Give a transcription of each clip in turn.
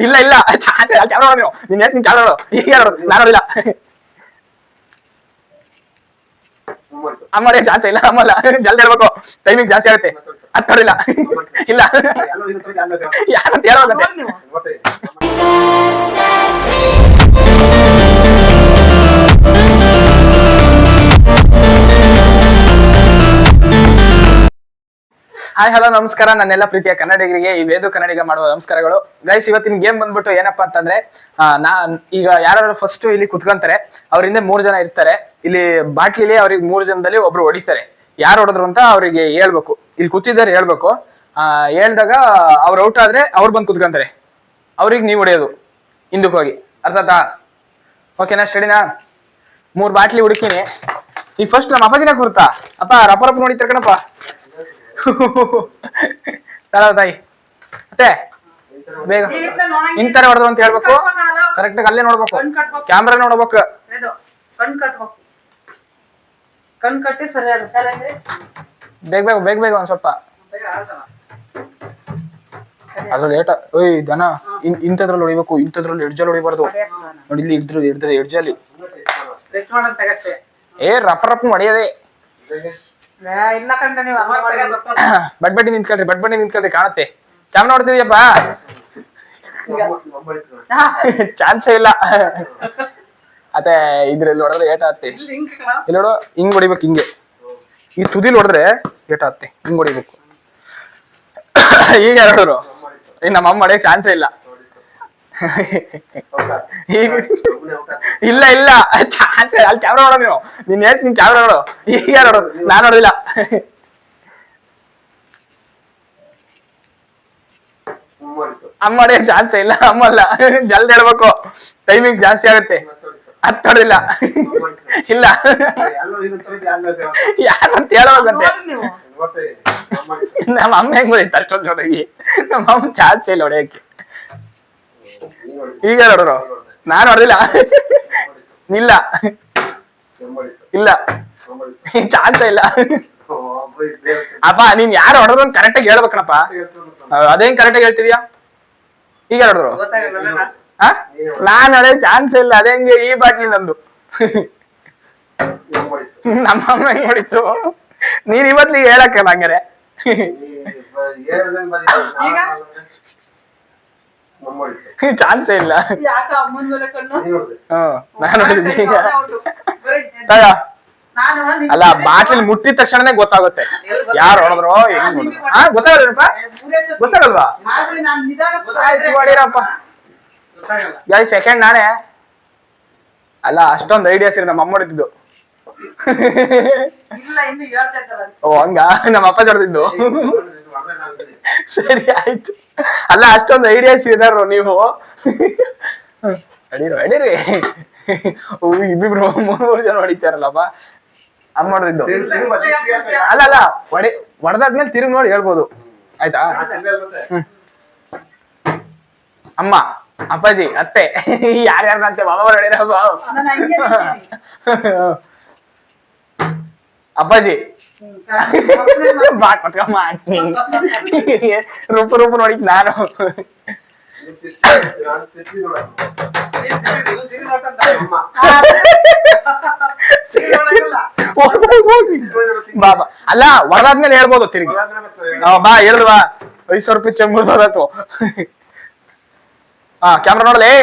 ಇಲ್ಲ ಇಲ್ಲ ಕ್ಯಾಮ್ರಾ ನೋಡು ನೀವು ನೀನ್ ಹೇಳ್ತೀನಿ ಕ್ಯಾಮ್ರಾ ನೋಡು ಈಗ ನೋಡು ನಾನು ನೋಡಿಲ್ಲ ಅಮ್ಮ ಚಾನ್ಸ್ ಇಲ್ಲ ಅಮ್ಮಲ್ಲ ಜಲ್ದಿ ಹೇಳ್ಬೇಕು ಟೈಮಿಂಗ್ ಜಾಸ್ತಿ ಆಗುತ್ತೆ ಅದ್ ನೋಡಿಲ್ಲ ಇಲ್ಲ ಯಾರಂತ ಹೇಳೋದಂತೆ ಹಾಯ್ ಹಲೋ ನಮಸ್ಕಾರ ನನ್ನೆಲ್ಲ ಪ್ರೀತಿಯ ಕನ್ನಡಿಗರಿಗೆ ಈ ವೇದು ಕನ್ನಡಿಗ ಮಾಡುವ ನಮಸ್ಕಾರಗಳು ಗೈಸ್ ಇವತ್ತಿನ ಗೇಮ್ ಬಂದ್ಬಿಟ್ಟು ಏನಪ್ಪಾ ಅಂತಂದ್ರೆ ನಾನ್ ಈಗ ಯಾರಾದ್ರೂ ಫಸ್ಟ್ ಇಲ್ಲಿ ಕುತ್ಕೊಂತಾರೆ ಅವ್ರ ಹಿಂದೆ 3 ಜನ ಇರ್ತಾರೆ ಇಲ್ಲಿ ಬಾಟ್ಲಿಲಿ ಅವ್ರಿಗೆ 3 ಜನದಲ್ಲಿ ಒಬ್ರು ಹೊಡಿತಾರೆ ಯಾರು ಹೊಡೆದ್ರು ಅಂತ ಅವ್ರಿಗೆ ಹೇಳ್ಬೇಕು ಇಲ್ಲಿ ಕೂತಿದ್ದಾರೆ ಹೇಳ್ಬೇಕು ಹೇಳ್ದಾಗ ಅವ್ರು ಔಟ್ ಆದ್ರೆ ಅವ್ರು ಬಂದು ಕುತ್ಕೊಂತಾರೆ ಅವ್ರಿಗೆ ನೀವು ಹೊಡೆಯೋದು ಹಿಂದಕ್ಕೆ ಹೋಗಿ ಅರ್ಥಾತಾ ಓಕೆನಾ ಸ್ಟಡಿನಾ 3 ಬಾಟ್ಲಿ ಹುಡುಕಿನಿ ಈಗ ಫಸ್ಟ್ ನಮ್ಮ ಅಪ್ಪಾಜಿನ ಕೂರ್ತಾ ಅಪ್ಪ ರಪ್ಪ ನೋಡಿತಾರೆ ಕಣಪ್ಪ ತಾಯಿ ಮತ್ತೆ ಬೇಗ ಇಂತರ ಹೊಡೆದ್ರು ಅಂತ ಹೇಳ್ಬೇಕು ಕರೆಕ್ಟ್ ಆಗಿ ಅಲ್ಲೇ ನೋಡ್ಬೇಕು ಕ್ಯಾಮ್ರಾ ನೋಡ್ಬೇಕು ಕಣ್ ಕಟ್ಟಿ ಸರಿ ಬೇಗ ಒಂದ್ ಸ್ವಲ್ಪ ಅದ್ರಲ್ಲಿ ಲೇಟ ಓಯ್ ದನ ಇಂಥದ್ರಲ್ಲಿ ಹೊಡಿಬೇಕು ಇಂಥದ್ರಲ್ಲಿ ಎಡ್ಜಲ್ಲಿ ಹೊಡಿಬಾರ್ದು ನೋಡಿ ಇಲ್ಲಿ ಇದ್ರೆ ಎಡ್ಜಲ್ಲಿ ರಪ್ಪ ಹೊಡೆಯದೆ ಇಲ್ಲ ಕಂಡ ನೀವು ಬಡ್ಬಡ್ಡಿ ನಿಂತ್ಕೊಳ್ರಿ ಕಾಣುತ್ತೆ ಕ್ಯಾಮ್ರಾ ನೋಡ್ತಿದ್ಯಪ್ಪ ಚಾನ್ಸೇ ಇಲ್ಲ ಅದೇ ಇದ್ರಲ್ಲಿ ಹೊಡೆದ್ರೆ ಏಟ ಆಗುತ್ತೆ ಇಲ್ಲಿ ನೋಡು ಹಿಂಗ್ ಹೊಡಿಬೇಕು ಹಿಂಗೆ ಈ ತುದಿಲ್ ಹೊಡೆದ್ರೆ ಏಟ ಆಗುತ್ತೆ ಹಿಂಗ್ ಹೊಡಿಬೇಕು ಈಗ ಎರಡರು ಈಗ ನಮ್ಮ ಅಮ್ಮ ಹೊಡೆಯಕ್ ಚಾನ್ಸೇ ಇಲ್ಲ ಈಗ ಇಲ್ಲ ಇಲ್ಲ ಚಾನ್ಸೇ ಅಲ್ಲಿ ಕ್ಯಾಮ್ರಾ ನೋಡೋ ನೀನ್ ಹೇಳ್ತೀನಿ ಕ್ಯಾಮ್ರಾ ನೋಡು ಈಗ ನೋಡು ನಾನ್ ನೋಡಿಲ್ಲ ಅಮ್ಮ ಹೊಡೆಯಕ್ ಚಾನ್ಸೇ ಇಲ್ಲ ಅಮ್ಮಲ್ಲ ಜಲ್ದಿ ಹೇಳ್ಬೇಕು ಟೈಮಿಂಗ್ ಜಾಸ್ತಿ ಆಗುತ್ತೆ ಅದ್ ನೋಡಿಲ್ಲ ಇಲ್ಲ ಯಾರಂತ ಹೇಳೋದಂತೆ ನಮ್ಮ ಅಮ್ಮ ಹೆಂಗ್ ಹೊಡಿತಾರೆ ಅಷ್ಟೊಂದು ಹೊಡಗಿ ನಮ್ಮ ಅಮ್ಮ ಚಾನ್ಸೇ ಇಲ್ಲ ಹೊಡೆಯಕ್ಕೆ ಈಗ ನೋಡ್ರು ನಾನು ಹೊಡೆದಿಲ್ಲ ಇಲ್ಲ ಇಲ್ಲ ಚಾನ್ಸ ಇಲ್ಲ ಅಪ್ಪ ನೀನ್ ಯಾರು ಹೊಡೆದ್ರು ಕರೆಕ್ಟ್ ಆಗಿ ಹೇಳ್ಬೇಕಣಪ್ಪ ಅದೇನ್ ಕರೆಕ್ಟ್ ಆಗಿ ಹೇಳ್ತಿದ್ಯಾ ಈಗ ನೋಡಿದ್ರು ನಾನ್ ಹೊಡೆ ಚಾನ್ಸ್ ಇಲ್ಲ ಅದೇಂಗೆ ಈ ಬಾಟ್ಲಿ ನಂದು ನಮ್ಮಮ್ಮ ಹೆಂಗ್ ಹೊಡಿತು ನೀನ್ ಇವತ್ತಿಗೆ ಹೇಳಕ್ಕಲ್ಲ ಹಂಗಾರೆ ಚಾನ್ಸೇ ಇಲ್ಲ ಅಲ್ಲ ಬಾಟ್ಲಿ ಮುಟ್ಟಿದ ತಕ್ಷಣನೇ ಗೊತ್ತಾಗುತ್ತೆ ಯಾರು ಹೊಡೆದ್ರು ಗೊತ್ತಾಗಲ್ವಾ ಗೊತ್ತಾಗಲ್ವಾ ಹೊಡೀರಪ್ಪ ಸೆಕೆಂಡ್ ನಾನೇ ಅಲ್ಲ ಅಷ್ಟೊಂದು ಐಡಿಯಾಸ್ ಇರ ನಮ್ಮ ಅಮ್ಮ ಹೊಡಿತಿದ್ದು ಓ ಹಂಗ ನಮ್ಮ ಅಪ್ಪ ಹೊಡೆದಿದ್ದು ಸರಿ ಆಯ್ತು ಅಲ್ಲ ಅಷ್ಟೊಂದು ಐಡಿಯಾಸ್ ಇದಾರು ನೀವು ಅಡೀರಿ ಇಬ್ಬಿಬ್ರು 3 ಜನ ಹೊಡಿತಾರಲ್ಲಪ್ಪ ಅಮ್ಮ ಹೊಡೆದಿದ್ದು ಅಲ್ಲ ಹೊಡೆದಾದ್ಮೇಲೆ ತಿರುಗಿ ನೋಡಿ ಹೇಳ್ಬೋದು ಆಯ್ತಾ ಅಮ್ಮ ಅಪ್ಪಾಜಿ ಅತ್ತೆ ಯಾರ್ಯಾರಂತೆ ಮಾಮ ಹೊಡಿರಪ್ಪ ಅಪ್ಪಾಜಿ ಮಾಡ್ತೀನಿ ರೂಪ ನೋಡಿದ್ ನಾನು ಬಾಬಾ ಅಲ್ಲ ಹೊಡೆದಾದ್ಮೇಲೆ ಹೇಳ್ಬೋದು ತಿರುಗಿ ಬಾ ಹೇಳಿದ್ವಾ 500 ರೂಪಾಯಿ ಚೆಂಬುದೋದತ್ತು ಕ್ಯಾಮ್ರಾ ನೋಡಲೇ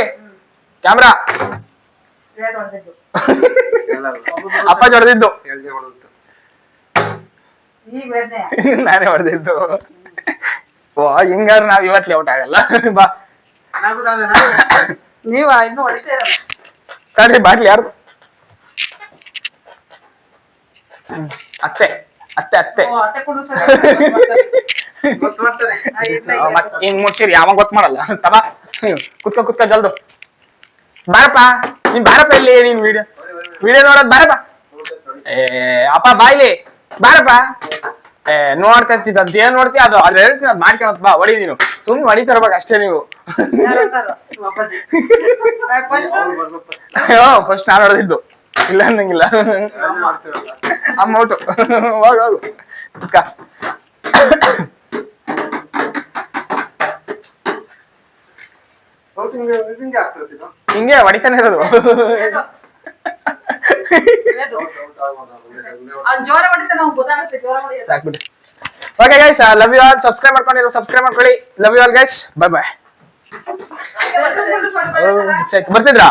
ಕ್ಯಾಮ್ರಾ ಅಪ್ಪಾಜಿ ಹೊಡೆದಿದ್ದು ನಾನೇ ಹೊಡೆದಿದ್ದು ಓ ಹಿಂಗಾದ್ರೆ ನಾವ್ ಇವತ್ಲಿ ಔಟ್ ಆಗಲ್ಲ ಬಾ ನೀವ ಇನ್ನು ಸರಿ ಬಾಟ್ಲಿ ಯಾರು ಅತ್ತೆ ಅತ್ತೆ ಅತ್ತೆ ಇನ್ ಮುಡ್ಸಿರಿ ಯಾವಾಗ ಗೊತ್ತ ಮಾಡಲ್ಲ ತಬಾ ಕುತ್ಕ ಜಲ್ದು ಬಾರಪ್ಪ ನೀನ್ ಬಾರಪ್ಪ ಇಲ್ಲಿ ನೀನ್ ವಿಡಿಯೋ ನೋಡೋದ್ ಬಾರಪ್ಪ ಅಪ್ಪ ಬಾಯ್ಲಿ ಬಾರಪ್ಪ ನೋಡ್ತಾ ಇರ್ತಿದ್ದ ಅಂತ ಏನ್ ನೋಡ್ತಿ ಅದು ಅದ್ ಹೇಳ್ತೀನಿ ಅದ್ ಮಾಡ್ಕೊಳತ್ ಬಾ ಹೊಡಿ ನೀನು ಸುಮ್ನೆ ಹೊಡಿತಾರಬೇಕು ಅಷ್ಟೇ ನೀವು ಫಸ್ಟ್ ನಾನು ಹೊಡೆದಿದ್ದು ಇಲ್ಲ ಅನ್ನಂಗಿಲ್ಲ ಅಮ್ಮ ಔಟು ಹೋಗು ಹಿಂಗೆ ಆಗ್ತದೆ ಇದು. ಹಿಂಗೆ ಹೊಡಿತಾನೆ ಇರೋದು. ಅವ್ನ್ ಜೋರ ಹೊಡಿತಾನೆ, ಅವ್ನ್ ಗೊತ್ತಾಗುತ್ತೆ ಜೋರ ಹೊಡಿಯೋದು. ಸಾಕ್ಬಿಟ್ಟು. Okay guys, love you all. Subscribe ಮಾಡ್ಕೊಂಡಿರೋ ಸಬ್ಸ್ಕ್ರೈಬ್ ಮಾಡ್ಕೊಳ್ಳಿ. Love you all guys, bye bye. ಬರ್ತಿದ್ರಾ?